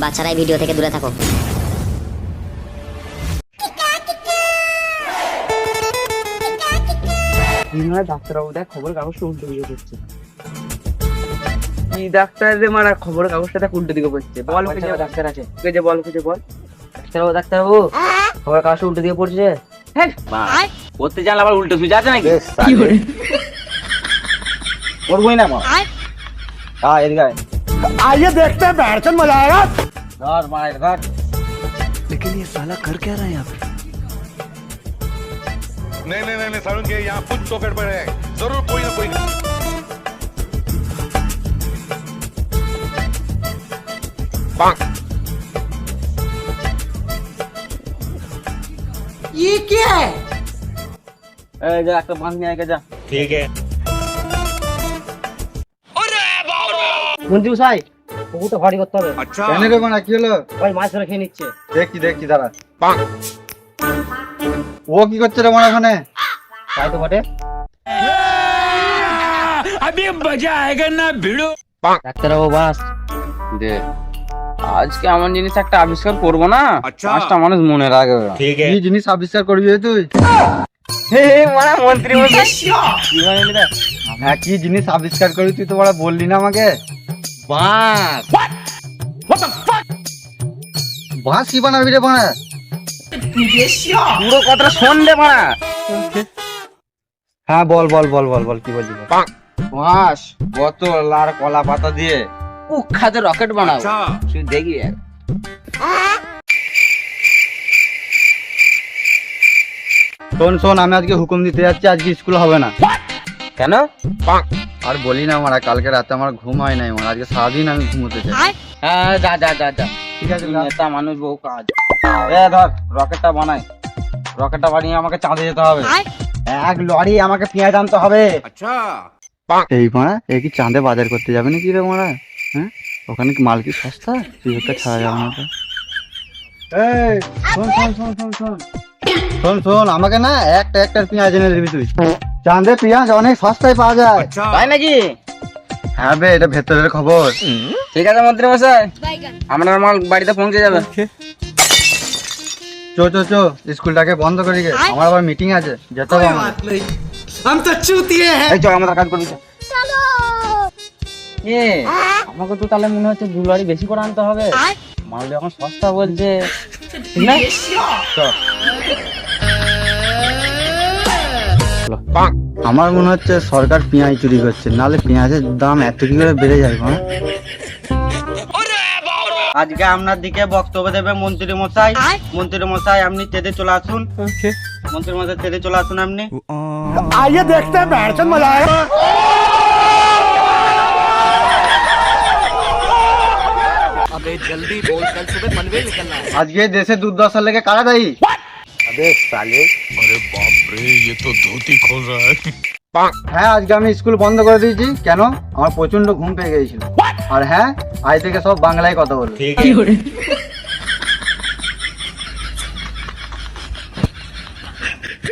বাচ্চারাই ভিডিও থেকে দূরে থাকো। ডাক্তারবাবু দেখ খবর কাগজটা উল্টো দিকে পড়ছে। কি ডাক্তার রে মারা, খবর কাগজটা দেখ উল্টো দিকে পড়ছে। বল ডাক্তার আছে, বল বল। ডাক্তারবাবু খবর কাগজটা উল্টো দিকে পড়ছে। হ্যাঁ পড়তে জানলে আবার উল্টো সুইচ আছে নাকি? করবোই না মা। হ্যাঁ এদিকে आइए देखते हैं बैठचंद मजा आएगा। ধর মায়ের ঘাট। लेकिन ये साला कर क्या रहा है यहाँ पे? नहीं सारुण के यहाँ कुछ तो गड़बड़ है, जरूर कोई ना कोई। ये क्या है? এই যা একটা বাঁশ নিয়ে আয় যা। ठीक है। মন্ত্রী মশাই পুকুরটা ভারী করতে হবে। अच्छा। কেন রে বানা, কি হলো? ওই মাছ ধরে খেয়ে নিচ্ছে। দেখছি দাঁড়া। ও কি করছে রে বানা ওখানে? তাই তো বটে। अभी मजा आएगा ना भिड़ो। ডাক্তারবাবু বাস দে। আজকে এমন জিনিস একটা আবিষ্কার করবো না, আচ্ছা। পাঁচটা মানুষ মনে রাখবে। ठीक কি জিনিস আবিষ্কার করবি রে তুই? মানে মন্ত্রী মশাই কি বলেন রে? হ্যাঁ, কি জিনিস আবিষ্কার করবি তুই তো বড় বললি না আমাকে? বাস বাঁশ কি বানাবি রে বানা? পুরো কথাটা শোন রে বাড়া। হ্যাঁ বল কি বলছিস? বাস বোতল আর কলা পাতা দিয়ে কুখ্যাত রকেট বানাবো। अच्छा। তুই দেখি শোন, আমি আজকে হুকুম দিতে যাচ্ছি, আজকে স্কুল হবে না। কেন? আর বলি না মারা, কালকে রাতে আমার ঘুম হয় নাই মারা, আজকে সারাদিন আমি ঘুমোতে চাই। হ্যাঁ যা যা যা যা। ঠিক আছে যা। নেতা মানুষ বহু কাজ। এ ধর রকেটটা বানাই, রকেটটা বানিয়ে আমাকে চাঁদে যেতে হবে। এক লরি আমাকে পেঁয়াজ আনতে হবে। अच्छा। এই মারা, এই কি চাঁদে বাজার করতে যাবে নাকি রে মারা? হ্যাঁ, ওখানে কি মাল কি সস্তা, তুই একটা ছাড়া যাবে না তো। এই শোন, আমাকে না একটা পেঁয়াজ এনে দিবি তুই। চাঁদে পেঁয়াজ অনেক সস্তায় পাওয়া যায়। अच्छा। তাই নাকি? হ্যাঁ বে, এটা ভেতরের খবর। ঠিক আছে মন্ত্রী মশাই, আপনার মাল বাড়িতে পৌঁছে যাবে। চো স্কুলটাকে বন্ধ করি গে, আমার আবার মিটিং আছে, যেতে হবে আমার। हम तो चूतिए हैं। এই চল আমাদের কাজ করবি। এ আমাকে তো তাহলে মনে হচ্ছে 2 লরি বেশি করে আনতে হবে, মাল যখন সস্তা বলছে। ঠিক না? চল। আমার মনে হচ্ছে সরকার পেঁয়াজ চুরি করছে, নাহলে পেঁয়াজের দাম এত কি করে বেড়ে যায় না? আজকে আপনার দিকে বক্তব্য দেবে মন্ত্রী মশাই। মন্ত্রী মশাই আপনি তেদে চলে আসুন। মন্ত্রী মশাই তেদে চলে আসুন আপনি। आइए देखते हैं बैठचंद मजा आएगा। अबे जल्दी बोल, कल सुबह पनवेल निकलना है। আজকে দেশে দুর্দশা লেগে কারা দায়ী? अरे बाप रे, ये तो धोती खोल रहा है। হ্যাঁ, আজকে আমি স্কুল বন্ধ করে দিয়েছি। কেন? আমার প্রচন্ড ঘুম পেয়ে গিয়েছিল। আর হ্যাঁ, আজ থেকে সব বাংলায় কথা বলবে। ठीक है।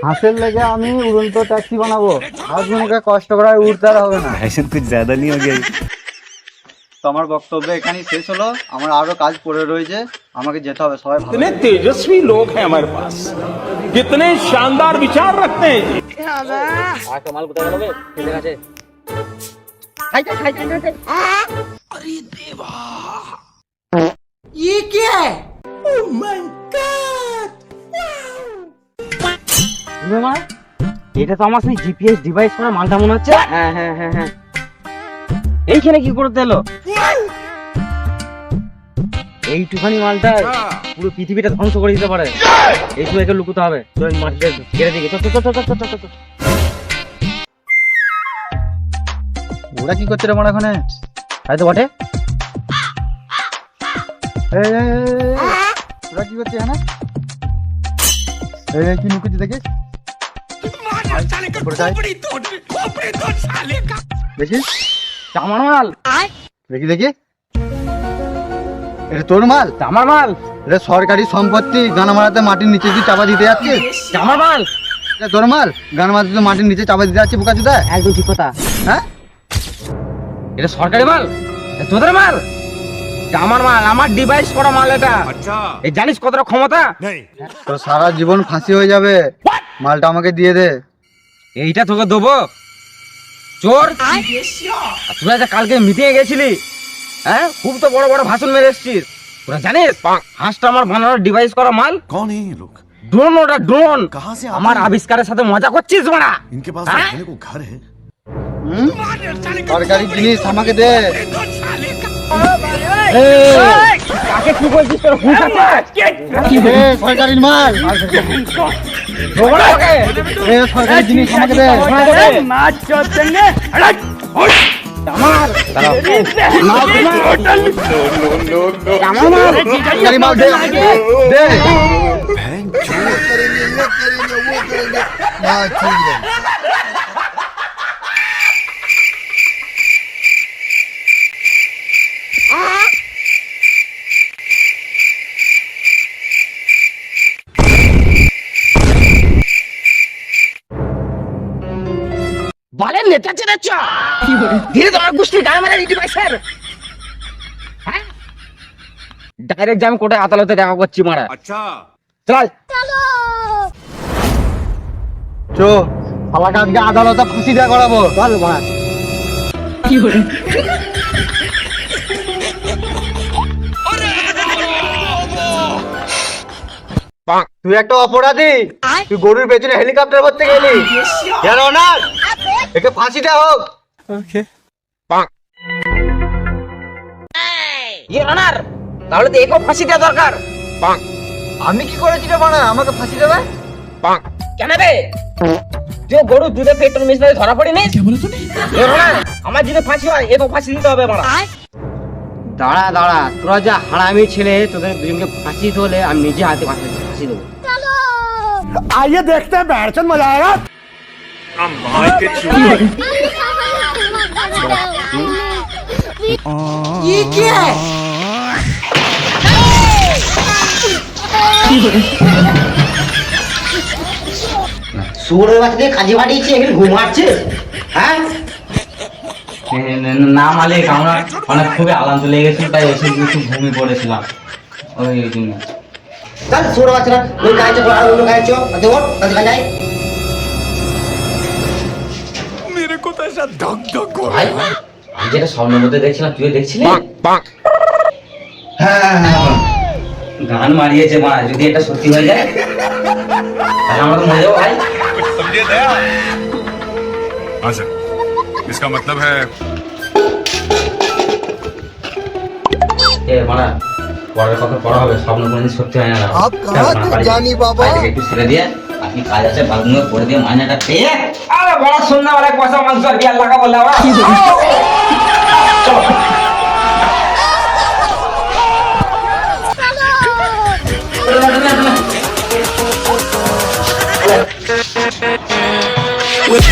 হাঁসের লেগে আমি উড়ন্ত ট্যাক্সি বানাবো, আর তোমাকে কষ্ট করে আর উঠতে আর হবে না। कुछ ज्यादा नहीं हो गया? তো আমার বক্তব্য এখানেই শেষ হলো। আমার আরো কাজ পড়ে রয়েছে, আমাকে যেতে হবে। সবাই ভালো कितने तेजस्वी लोग हैं हमारे पास, कितने शानदार विचार रखते हैं। আর মাল কোথায় গেল বে? ঠিক আছে। ये क्या है? এটা তো আমার সেই জিপিএস ডিভাইস করা মালটা মনে হচ্ছে। হ্যাঁ হ্যাঁ হ্যাঁ হ্যাঁ, এইখানে কি করতে এলো? এইটুখানি মালটা পুরো পৃথিবীটা ধ্বংস করে দিতে পারে। এই সময় একে লুকুতে হবে। চল মাটিতে ঘিরে দিকে। চল। ওরা কি করছে রে মনে ওখানে? তাই তো বটে। ওরা কি করছে এখানে? কি লুকুচ্ছে দেখিস? দেখিস আমার মাল। দেখি এটা তোর মাল? আমার মাল। এটা সরকারি সম্পত্তি, গানা মারাতে মাটির নিচে দিয়ে চাপা দিতে যাচ্ছিস? আমার মাল। এটা তোর মাল? গানা মারাতে মাটির নিচে চাপা দিতে যাচ্ছে বোকা চোদা? একদম ঠিক কথা। হ্যাঁ, এটা সরকারি মাল, এটা তোদের মাল। আমার মাল, আমার ডিভাইস করা মাল এটা। এই জানিস কতটা ক্ষমতা? তো সারা জীবন ফাঁসি হয়ে যাবে, মালটা আমাকে দিয়ে দে। এইটা তোকে দেবো চোর। আর তোরা যে কালকে মিটিং এ গেছিলি, হ্যাঁ খুব তো বড় বড় ভাষণ মেরে এসছিস। তোরা জানিস হাঁসটা আমার বানানোর ডিভাইস করা মাল। कौन है ये लोग? ড্রোন, ওটা ড্রোন। कहाँ से आते আমার हैं? আবিষ্কারের সাথে মজা করছিস মারা? इनके पास हाँ? रहने को घर है? সরকারি জিনিস আমাকে দে। কাকে কি বলছিস তোর হুঁশ আছে? দে সরকারি মাল, ঝগড়া ওকে। দে সরকারি জিনিস আমাকে দে। নাচ চলছে আমার সরকারি মাল দে আমাকে দে। দে বলেন নেতা চেনাচ্ছ ধীরে তোমার গোষ্ঠী গায়ে মারা ডিভাইসের। হ্যাঁ ডাইরেক্ট আমি কোর্টে আদালতে দেখা করছি মারা। চল চো, শালাকে আজকে আদালতে ফাঁসি দেওয়া করাবো। চল মারা। তুই একটা অপরাধী, তুই গরুর পেছনে হেলিকপ্টার করতে গেলি। কেন না একে ফাঁসি দেওয়া হোক। অনার তাহলে তো একেও ফাঁসি দেওয়া দরকার। আমি কি করেছি রে বানা, আমাকে ফাঁসি দেবে? কেন রে তুই গরু দুধে পেট্রোল মিশিয়ে ধরা পড়ি নি? আমার যদি ফাঁসি হয় একেও ফাঁসি দিতে হবে মারা। দাঁড়া দাঁড়া, তোরা যা হারামি ছেলে, তোদের দুজনকে ফাঁসি দিতে হলে আমি নিজে হাতে ফাঁসি দেবো। आइए देखते हैं बैठचंद मजा आएगा। ये क्या है? সুরের বাচ্চাকে কাজে পাঠিয়েছে, এখানে ঘুমাচ্ছে। হ্যাঁ না মালিক, আমরা অনেক খুবই আলান্ত লেগেছিল, তাই এসে কিছু ঘুমিয়ে পড়েছিলাম ওই জন্য। চল সুরের বাচ্চারা ওই কাজে আর অন্য কাজে চো দেবো কাজে যাই। मेरे को तो ऐसा धक धक हो ভাই আমি যেটা স্বপ্নের মধ্যে দেখছিলাম, তুই দেখছিলি? গান মারিয়েছে মা, যদি এটা সত্যি হয়ে যায় তাহলে আমরা তো মরে যাবো ভাই। हाँ सर, इसका मतलब है এ মারা পরের কথা পড়া হবে, স্বপ্ন কোনদিন সত্যি হয় না। জানি বাবা একটু ছেড়ে দিয়ে আপনি কাজ আছে বাগুনো করে দিয়ে মাইনাটা পেয়ে আরে বড় সন্ধ্যাবেলা কষা মাংস আর বিয়ার লাগা বললে আমরা With